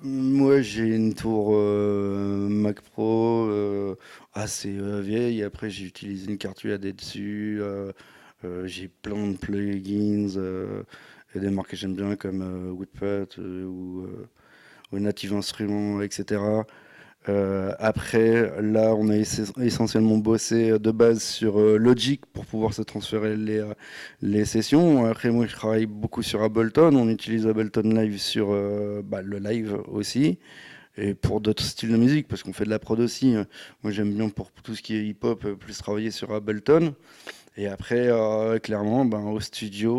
Moi, j'ai une tour Mac Pro assez vieille. Après, j'ai utilisé une carte UAD dessus. J'ai plein de plugins et des marques que j'aime bien comme Woodput ou Native Instruments, etc. Après, là, on a essentiellement bossé de base sur Logic pour pouvoir se transférer les sessions. Après, moi, je travaille beaucoup sur Ableton. On utilise Ableton Live sur le live aussi. Et pour d'autres styles de musique, parce qu'on fait de la prod aussi. Moi, j'aime bien pour tout ce qui est hip-hop, plus travailler sur Ableton. Et après, clairement, ben, au studio,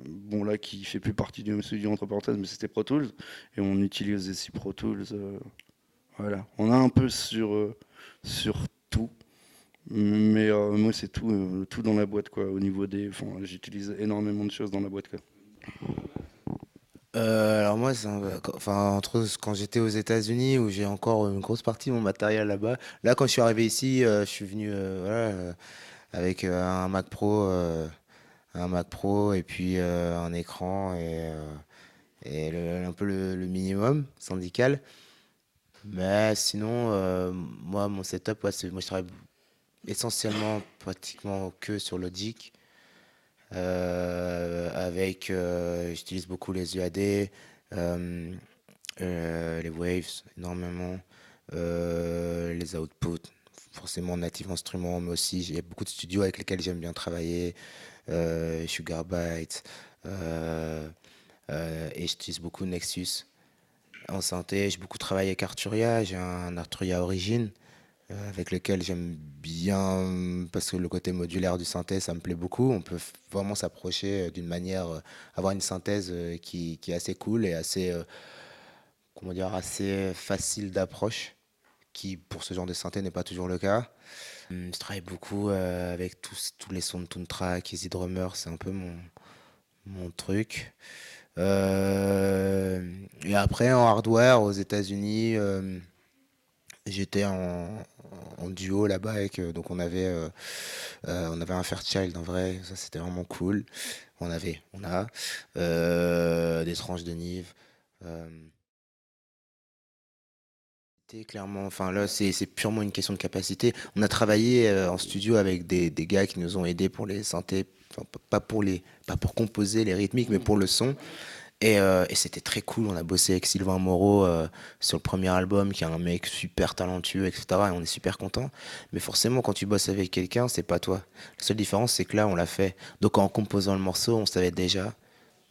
bon là, qui fait plus partie du même studio entre parenthèses, mais c'était Pro Tools. Et on utilise aussi Pro Tools. Voilà, on a un peu sur tout, mais moi c'est tout dans la boîte quoi. Au niveau enfin, j'utilise énormément de choses dans la boîte quoi. Alors moi, enfin, entre quand j'étais aux États-Unis où j'ai encore une grosse partie de mon matériel là-bas. Là, quand je suis arrivé ici, je suis venu voilà, avec un Mac Pro et puis un écran et un peu le minimum syndical. Mais sinon, moi, mon setup, ouais, moi, je travaille essentiellement pratiquement que sur Logic. J'utilise beaucoup les UAD, euh, les waves énormément, les outputs, forcément Native Instruments, mais aussi il y a beaucoup de studios avec lesquels j'aime bien travailler, Sugar Byte, et j'utilise beaucoup Nexus. En synthé, j'ai beaucoup travaillé avec Arturia, j'ai un Arturia Origin avec lequel j'aime bien, parce que le côté modulaire du synthé, ça me plaît beaucoup. On peut vraiment s'approcher d'une manière, avoir une synthèse qui est assez cool et assez, comment dire, assez facile d'approche, qui pour ce genre de synthé n'est pas toujours le cas. Je travaille beaucoup avec tous les sons de Toontrack, Easy Drummer, c'est un peu mon truc. Et après, en hardware, aux États-Unis, j'étais en duo là-bas avec donc on avait un Fairchild en vrai, ça c'était vraiment cool. On a des tranches de Nive. euh, C'était clairement, enfin là c'est purement une question de capacité. On a travaillé en studio avec des gars qui nous ont aidés pour les synthés, enfin, pas pour composer les rythmiques, mais pour le son. Et c'était très cool. On a bossé avec Sylvain Moreau sur le premier album, qui est un mec super talentueux, etc. Et on est super content. Mais forcément, quand tu bosses avec quelqu'un, c'est pas toi. La seule différence, c'est que là, on l'a fait. Donc en composant le morceau, on savait déjà.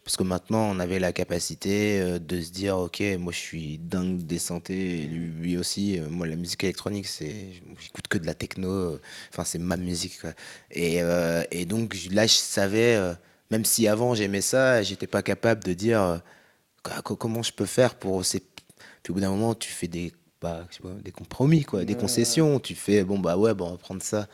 Parce que maintenant, on avait la capacité de se dire, ok, moi je suis dingue des synthés, et lui aussi. Moi, la musique électronique, j'écoute que de la techno. Enfin, c'est ma musique, quoi. Et donc là, je savais, même si avant j'aimais ça, j'étais pas capable de dire comment je peux faire pour. Puis au bout d'un moment, tu fais je sais pas, des compromis, quoi, des concessions. Tu fais, bon, bah ouais, bah, on va prendre ça.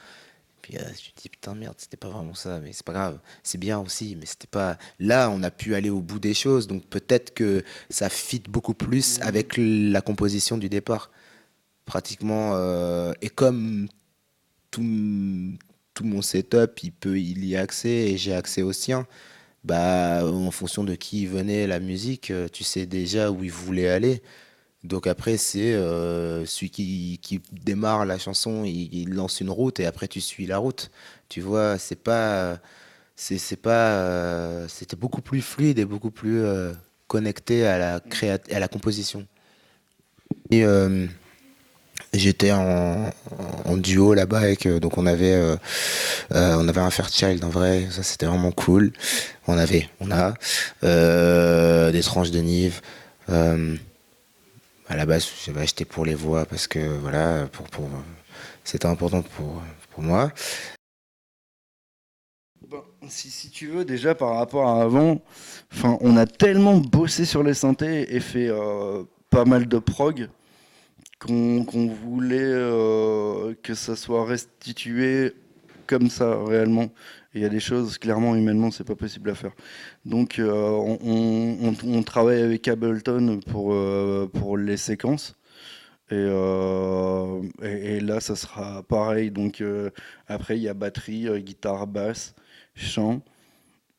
Puis je me dis, putain, merde, c'était pas vraiment ça, mais c'est pas grave. C'est bien aussi, mais c'était pas. Là, on a pu aller au bout des choses, donc peut-être que ça fit beaucoup plus avec la composition du départ. Pratiquement. Et comme tout, tout mon setup, il y a accès et j'ai accès au sien, bah, en fonction de qui venait la musique, tu sais déjà où il voulait aller. Donc après, c'est celui qui démarre la chanson, il lance une route et après tu suis la route. Tu vois, c'est pas, c'était beaucoup plus fluide et beaucoup plus connecté à à la composition. Et j'étais en duo là-bas avec, donc on avait un Fairchild en vrai, ça c'était vraiment cool. On a des tranches de Nive. Euh, À la base, j'avais acheté pour les voix parce que voilà, c'était important pour moi. Ben, si tu veux déjà par rapport à avant, enfin on a tellement bossé sur les synthés et fait pas mal de prog qu'on voulait que ça soit restitué comme ça réellement. Et il y a des choses, clairement, humainement, c'est pas possible à faire. Donc, on travaille avec Ableton pour les séquences. Et là, ça sera pareil. Donc, après, il y a batterie, guitare, basse, chant.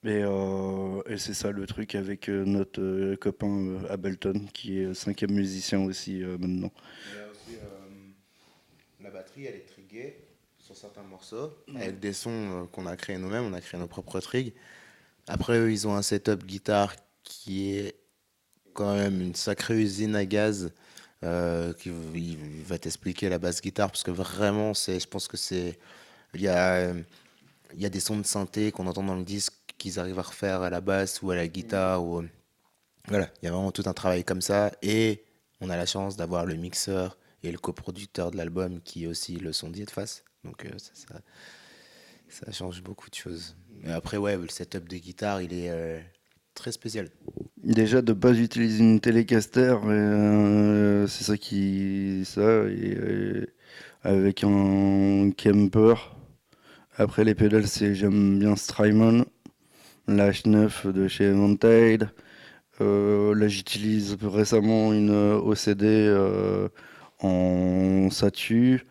Et c'est ça le truc avec notre copain Ableton, qui est cinquième musicien aussi maintenant. Mais il y a aussi la batterie, elle est triggée sur certains morceaux avec des sons qu'on a créés nous-mêmes, on a créé nos propres trigs. Après, eux, ils ont un setup guitare qui est quand même une sacrée usine à gaz il va t'expliquer la basse guitare parce que vraiment, je pense que il y a, euh, il y a des sons de synthé qu'on entend dans le disque qu'ils arrivent à refaire à la basse ou à la guitare voilà, il y a vraiment tout un travail comme ça et on a la chance d'avoir le mixeur et le coproducteur de l'album qui est aussi le sondier de face. Donc ça change beaucoup de choses. Et après, ouais, le setup de guitare, il est très spécial. Déjà de base j'utilise une Telecaster, c'est ça avec un Kemper. Après les pédales j'aime bien Strymon, la H9 de chez Eventide. Là j'utilise récemment une OCD en Satu.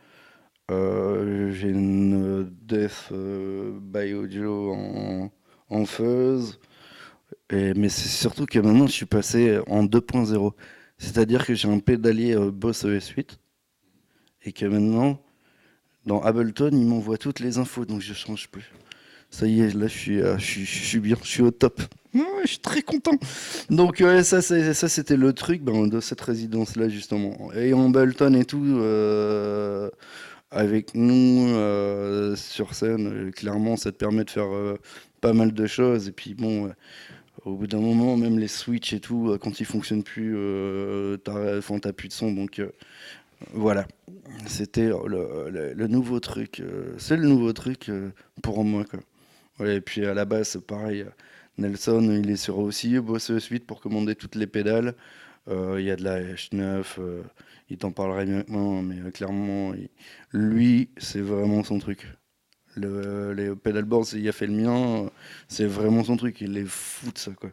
J'ai une Def by Audio en fuzz. Mais c'est surtout que maintenant je suis passé en 2.0. C'est-à-dire que j'ai un pédalier Boss ES8 et que maintenant, dans Ableton, il m'envoie toutes les infos, donc je change plus. Ça y est, là je suis bien, je suis au top. Ouais, je suis très content. Donc ça c'était le truc de cette résidence-là justement. Et en Ableton et tout, avec nous sur scène, clairement ça te permet de faire pas mal de choses. Et puis bon, au bout d'un moment, même les switches et tout, quand ils fonctionnent plus, t'as plus de son. Donc voilà, c'était le nouveau truc. C'est le nouveau truc pour moi, quoi. Ouais, et puis à la base, pareil. Nelson, il est sur aussi Boss Suite pour commander toutes les pédales. Il y a de la H9, il t'en parlerait mieux que moi, mais clairement, lui, c'est vraiment son truc. Les pedalboards, il a fait le mien, c'est vraiment son truc. Il est fou de ça, quoi.